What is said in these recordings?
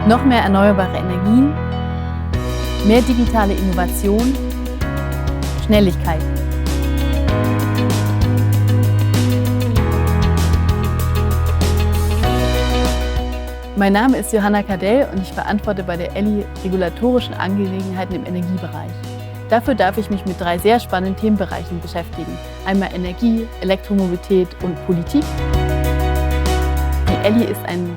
Noch mehr erneuerbare Energien, mehr digitale Innovation, Schnelligkeit. Mein Name ist Johanna Kardell und ich verantworte bei der Elli regulatorische Angelegenheiten im Energiebereich. Dafür darf ich mich mit 3 sehr spannenden Themenbereichen beschäftigen. Einmal Energie, Elektromobilität und Politik. Die Elli ist ein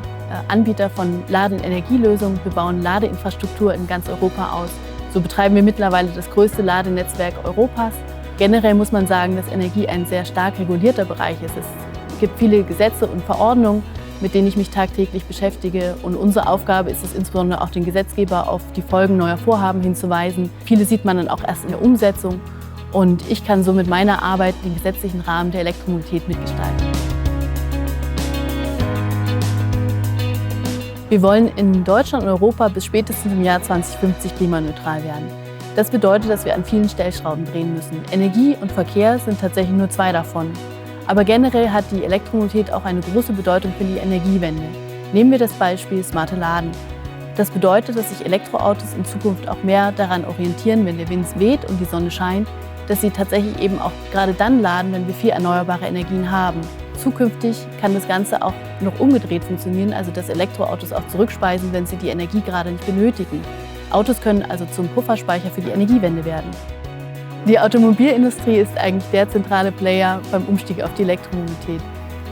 Anbieter von Lade- und Energielösungen. Wir bauen Ladeinfrastruktur in ganz Europa aus. So betreiben wir mittlerweile das größte Ladenetzwerk Europas. Generell muss man sagen, dass Energie ein sehr stark regulierter Bereich ist. Es gibt viele Gesetze und Verordnungen, mit denen ich mich tagtäglich beschäftige. Und unsere Aufgabe ist es insbesondere auch den Gesetzgeber auf die Folgen neuer Vorhaben hinzuweisen. Viele sieht man dann auch erst in der Umsetzung. Und ich kann so mit meiner Arbeit den gesetzlichen Rahmen der Elektromobilität mitgestalten. Wir wollen in Deutschland und Europa bis spätestens im Jahr 2050 klimaneutral werden. Das bedeutet, dass wir an vielen Stellschrauben drehen müssen. Energie und Verkehr sind tatsächlich nur 2 davon. Aber generell hat die Elektromobilität auch eine große Bedeutung für die Energiewende. Nehmen wir das Beispiel smarte Laden. Das bedeutet, dass sich Elektroautos in Zukunft auch mehr daran orientieren, wenn der Wind weht und die Sonne scheint, dass sie tatsächlich eben auch gerade dann laden, wenn wir viel erneuerbare Energien haben. Zukünftig kann das Ganze auch noch umgedreht funktionieren, also dass Elektroautos auch zurückspeisen, wenn sie die Energie gerade nicht benötigen. Autos können also zum Pufferspeicher für die Energiewende werden. Die Automobilindustrie ist eigentlich der zentrale Player beim Umstieg auf die Elektromobilität.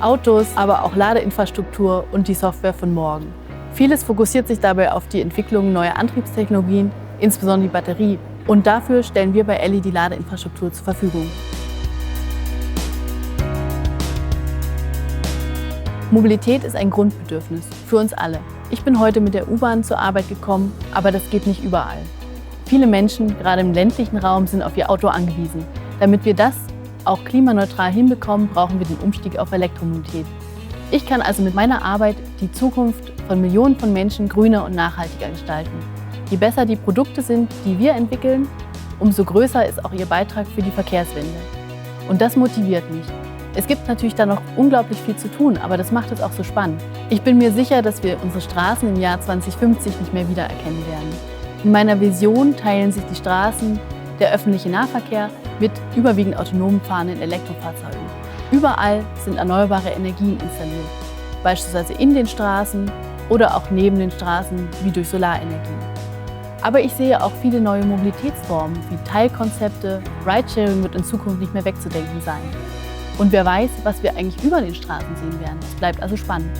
Autos, aber auch Ladeinfrastruktur und die Software von morgen. Vieles fokussiert sich dabei auf die Entwicklung neuer Antriebstechnologien, insbesondere die Batterie. Und dafür stellen wir bei Elli die Ladeinfrastruktur zur Verfügung. Mobilität ist ein Grundbedürfnis für uns alle. Ich bin heute mit der U-Bahn zur Arbeit gekommen, aber das geht nicht überall. Viele Menschen, gerade im ländlichen Raum, sind auf ihr Auto angewiesen. Damit wir das auch klimaneutral hinbekommen, brauchen wir den Umstieg auf Elektromobilität. Ich kann also mit meiner Arbeit die Zukunft von Millionen von Menschen grüner und nachhaltiger gestalten. Je besser die Produkte sind, die wir entwickeln, umso größer ist auch ihr Beitrag für die Verkehrswende. Und das motiviert mich. Es gibt natürlich da noch unglaublich viel zu tun, aber das macht es auch so spannend. Ich bin mir sicher, dass wir unsere Straßen im Jahr 2050 nicht mehr wiedererkennen werden. In meiner Vision teilen sich die Straßen, der öffentliche Nahverkehr mit überwiegend autonom fahrenden Elektrofahrzeugen. Überall sind erneuerbare Energien installiert, beispielsweise in den Straßen oder auch neben den Straßen wie durch Solarenergie. Aber ich sehe auch viele neue Mobilitätsformen wie Teilkonzepte. Ridesharing wird in Zukunft nicht mehr wegzudenken sein. Und wer weiß, was wir eigentlich über den Straßen sehen werden. Es bleibt also spannend.